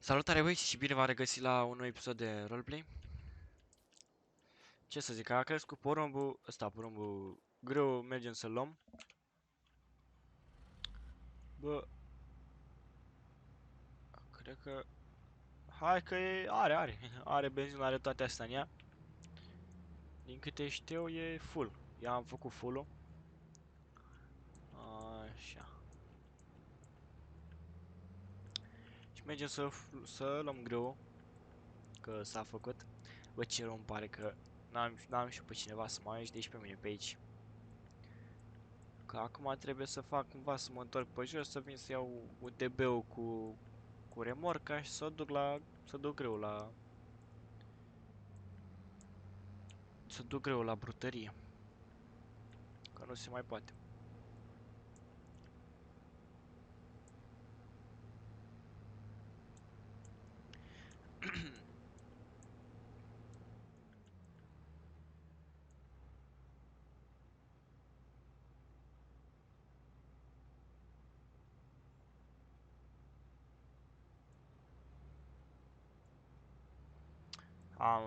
Salutare băieți și bine v-am regăsit la un nou episod de roleplay. Ce să zic, a crescut porumbul, porumbul greu, mergem să-l luăm. Bă, cred că... Hai că are benzină, are toate astea în ea. Din câte știu e full, i am făcut full-ul. Așa. Și mergem să luăm greu, că s-a făcut. Bă, ce rău îmi pare că n-am și pe cineva să mă ajute și pe mine pe aici. Că acum trebuie să fac cumva să mă întorc pe jos, să vin să iau UTB-ul cu remorca și să duc greu la brutărie. Că nu se mai poate.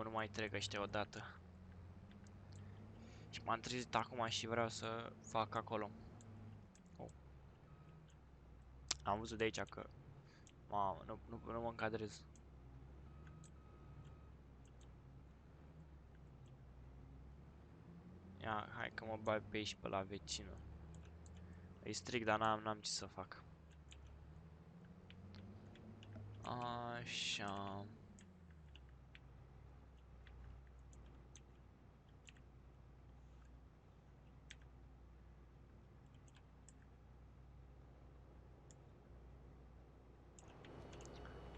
Nu mai trec ăștia odată. Și m-am trezit acum și vreau să fac acolo. Oh. Am văzut de aici că... Mamă, nu mă încadrez. Ia, hai că mă bag pe aici pe la vecină. E strict, dar n-am ce să fac. Așa.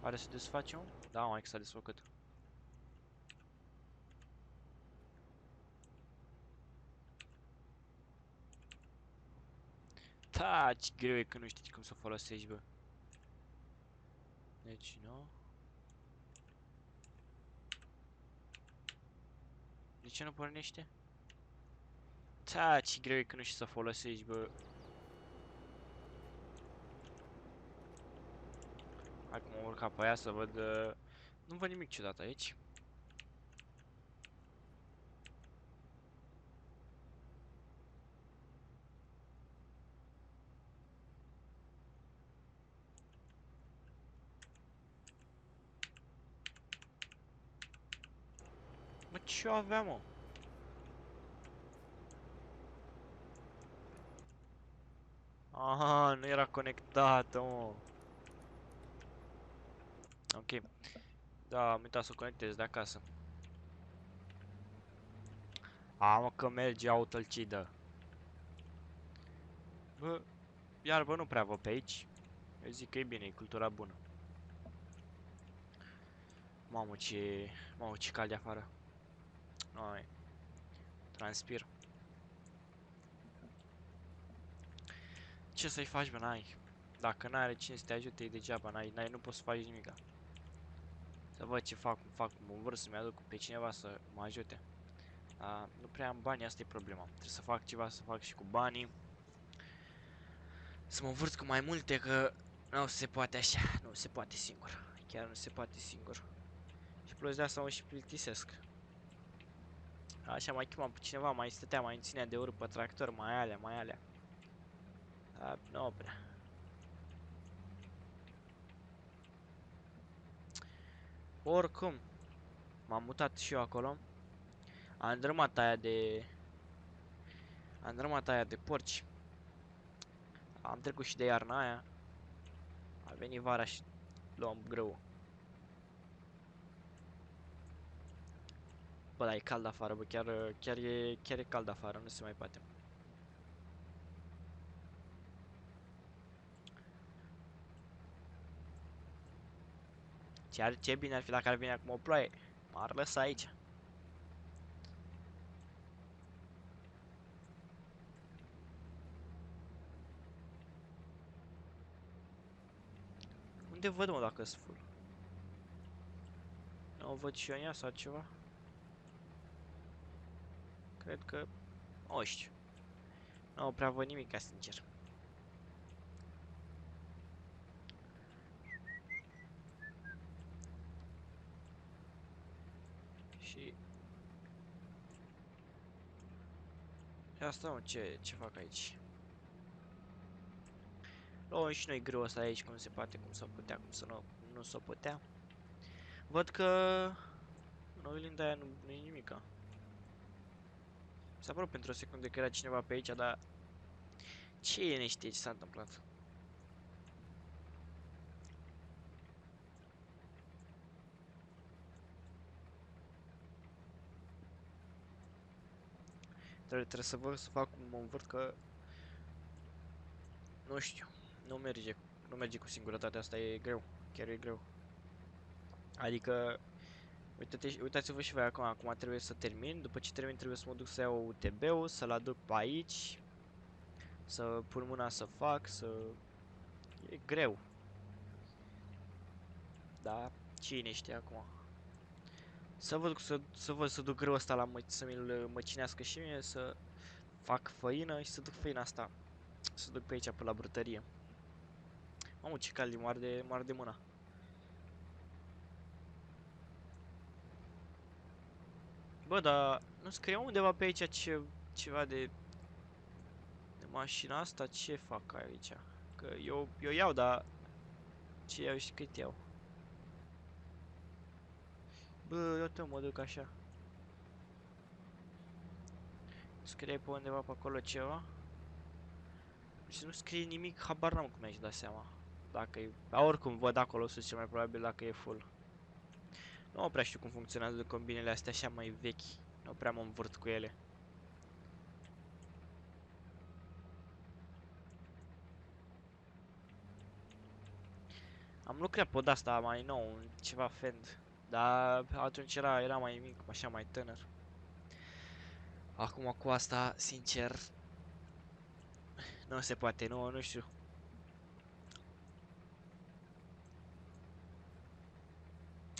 Oare să desfacem? Da, mai că s-a desfăcut. Da, ce greu e că nu știi cum să o folosești, bă. Deci, nu? De ce nu pornește? Da, ce greu e că nu știi să o folosești, bă. Hai că mă urca pe aia să văd... Nu văd nimic ciudat aici. Mă, ce aveam, mă? Aha, nu era conectată, mă. Ok. Da, am uitat să o conectez de acasă. Mă, că merge autolcidă. Bă, iarbă nu prea văd pe aici. Eu zic că e bine, e cultura bună. Mamă, ce... Mamă, ce cald de afară. Ai, transpir. Ce să-i faci, bă, n-ai? Dacă n-are cine să te ajute, e degeaba, nu poți să faci nimica. Să văd ce fac, mă învârt să-mi aduc pe cineva să mă ajute. Nu prea am bani, asta e problema. Trebuie să fac ceva, să fac și cu banii. Să mă învârt cu mai multe, că nu se poate așa, nu se poate singur. Chiar nu se poate singur. Și plus de asta mă și plictisesc. Așa mai chemam pe cineva, mai stătea, mai ținea de urât pe tractor, mai alea. Nu prea. Oricum, m-am mutat și eu acolo. Am drămat aia de... Am drămat aia de porci. Am trecut și de iarna aia. A venit vara și luăm grâu. Bă, dar e cald afară, bă, chiar e cald afară, nu se mai poate. Ce bine ar fi dacă ar veni acum o ploaie. M-ar lăsa aici. Unde văd, mă, dacă sunt full? Nu o văd și eu în ea sau ceva? Cred că... Nu știu. Nu prea văd nimic, ca sincer. Și asta, mă, ce fac aici? Luăm și noi greu ăsta aici, cum se poate, cum s-o putea, cum să nu s-o putea. Văd că în oglinda aia nu e nimica. S-a părut pentru o secundă că era cineva pe aici, dar ce știe ce s-a întâmplat. Trebuie să văd să fac cum mă învârt că nu știu, nu merge cu singurătatea asta, e greu, chiar e greu. Adică uitați-vă și voi acum trebuie să termin, după ce termin trebuie să mă duc să iau UTB-ul, să-l aduc pe aici, să pun mâna să fac, e greu. Da, cine știe acum. Să duc greu ăsta să mi-l măcinească și mie, să fac făină și să duc făina asta. Să duc pe aici, pe la brutărie. Mamă, ce cald, mă arde mâna. Bă, dar nu scrie undeva pe aici ceva de mașina asta? Ce fac aici? Că eu iau, dar ce iau și cât iau? Bă, eu mă duc așa. Scrie pe undeva pe acolo ceva? Și nu scrie nimic, habar n-am cum mi-aș da seama. Dacă e... Dar oricum văd acolo sus cel mai probabil dacă e full. Nu prea știu cum funcționează combinele astea așa mai vechi. Nu prea mă învârt cu ele. Am lucrat pe asta mai nou, ceva Fend. Dar atunci era mai mic, așa mai tânăr. Acum cu asta, sincer, nu se poate, nu știu.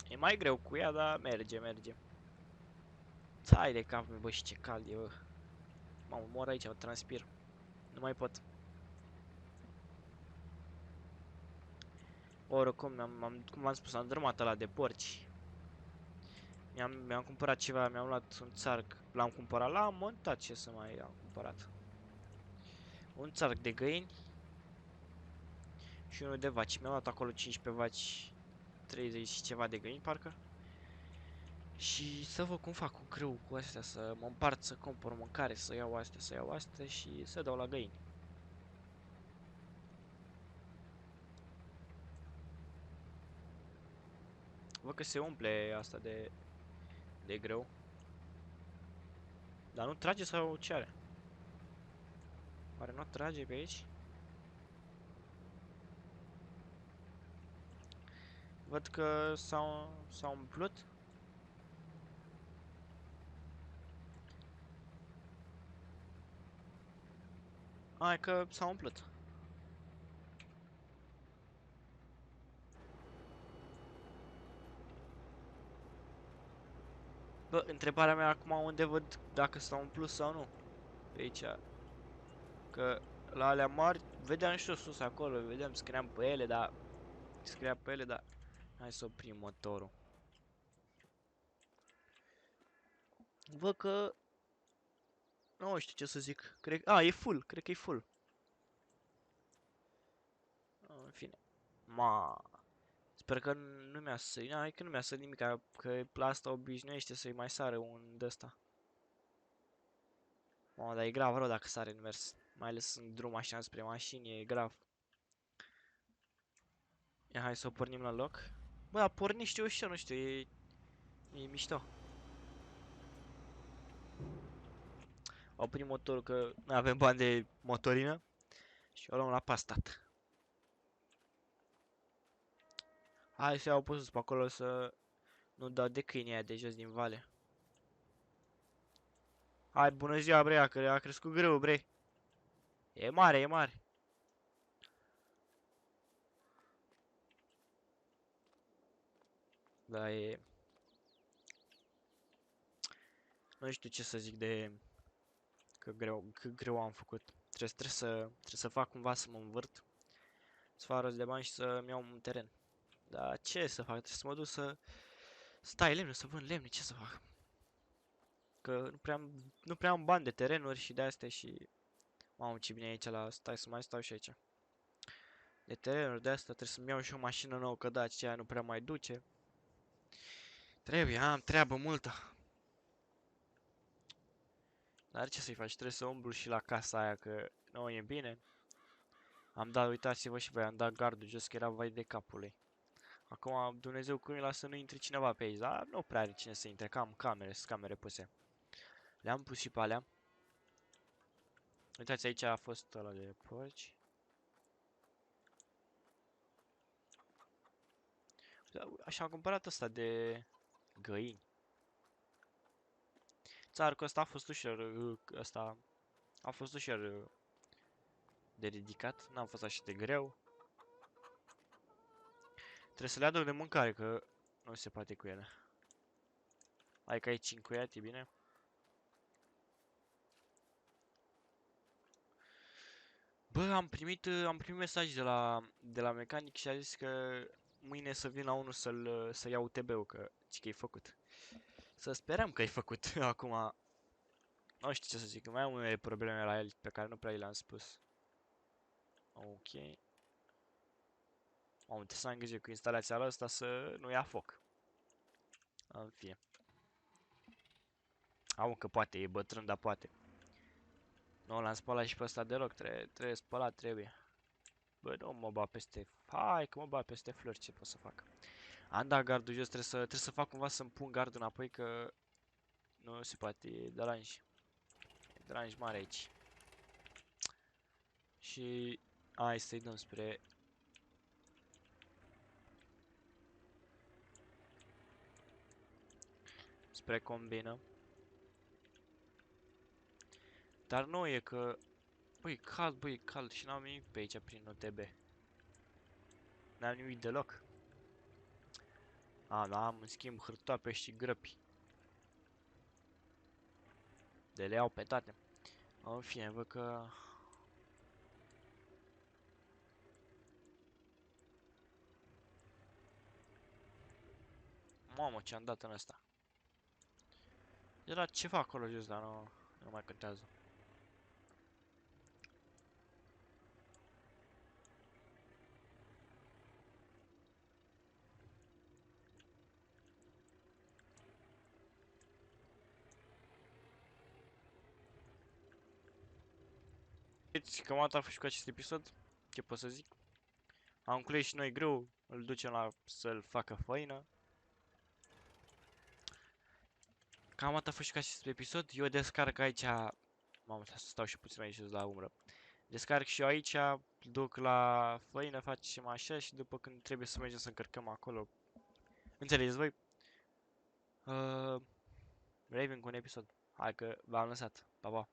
E mai greu cu ea, dar merge. Hai de cap, bă, și ce cald e, bă. Mamă, mor aici, transpir. Nu mai pot. Oricum, cum v-am spus, am drămat ăla de porci. Mi-am cumpărat ceva, mi-am luat un țarc. L-am cumpărat, l-am montat, ce să mai am cumpărat. Un țarc de găini și unul de vaci. Mi-am luat acolo 15 vaci, 30 și ceva de găini, parcă. Și să văd cum fac cu grâu cu astea, să mă împart, să cumpăr mâncare, să iau astea și să dau la găini. Văd că se umple asta de grâu. Dar nu trage sau ce are? Oare nu trage pe aici? Văd că s-au umplut. Hai că s-au umplut. Bă, întrebarea mea acum unde văd dacă s-au umplut sau nu. Pe aici. Că la alea mari vedeam și eu sus acolo, vedeam, scriam pe ele, dar... Scria pe ele, dar... Hai să oprim motorul. Văd că... Nu știu ce să zic. E full, cred că e full. În fine. Sper că nu mi-a sărit. Hai că nu mi-a sărit nimic, că la asta obișnuiește să-i mai sară un de-ăsta. Mamă, dar e grav rău dacă sare în mers. Mai ales în drum așa spre mașini, e grav. Ia, hai să o pornim la loc. Bă, a pornește ușor, nu știu, e mișto. Oprim motorul că nu avem bani de motorină. Și o luăm la pastat. Hai să iau pe sus pe acolo să nu dau de câinii aia de jos din vale. Hai, bună ziua, bre, a crescut greu, bre. E mare, e mare. Da, e... Nu știu ce să zic de... Că greu am făcut. Trebuie să fac cumva să mă învârt. Să fac rost de bani și să-mi iau un teren. Dar ce să fac? Trebuie să mă duc să stai lemne, să vând lemne, ce să fac? că nu prea am bani de terenuri și de astea și... Mamă, ce bine e aici la... Stai să mai stau și aici. De terenuri de asta trebuie să-mi iau și o mașină nouă, că da, aceea nu prea mai duce. Trebuie, am treabă multă. Dar ce să-i faci? Trebuie să umblu și la casa aia, că nu e bine. Am dat, uitați-vă și voi, am dat gardul jos, că era vai de capul ei. Acum Dumnezeu cum îi lasă să nu intre cineva pe aici, dar nu prea are cine să intre, că am camere, sunt camere puse. Le-am pus și pe alea. Uitați, aici a fost ăla de porci. Așa am cumpărat ăsta de găini. Țarcul ăsta a fost ușor, ăsta a fost ușor de ridicat, n-a fost așa de greu. Trebuie să le aduc de mâncare, că nu se poate cu ele. Hai că ai 5 cuiat, e bine. Bă, am primit mesaj de la mecanic și a zis că mâine să vin la unul să iau UTB-ul, că zic că e făcut. Să sperăm că e făcut. Acum, nu știu ce să zic, mai am unele probleme la el pe care nu prea le-am spus. Ok. Trebuie să am grijă cu instalația asta să nu ia foc. În fine. Au că poate, e bătrân, dar poate. Nu l-am spălat și pe ăsta deloc, trebuie spălat, trebuie. Bă, nu mă bat peste... Hai că mă bat peste flori, ce pot să fac? Am dat gardul jos, trebuie să fac cumva să-mi pun gardul înapoi, că nu se poate, e deranj. E deranj mare aici. Și... Hai să-i dăm spre combină. Dar nu e că... Băi, e cald și n-am nimic pe aici prin OTB. N-am nimic deloc. Da, am în schimb hârtoape și grăpi. De le iau pe toate. În fine, văd că... Mamă, ce-am dat în ăsta. Era ceva acolo jos, dar nu mai contează. Deci, cam atât a fost și cu acest episod. Ce pot să zic? Am cules și noi grâu, îl ducem la să-l facă făină. Cam atât a fost și cu acest episod. Eu descarc aici... Mamă, să stau și puțin mai jos la umbră. Descarc și eu aici, duc la făină, facem așa și după când trebuie să mergem să încărcăm acolo. Înțelegeți voi? Revin cu un episod. Hai că v-am lăsat. Pa, pa.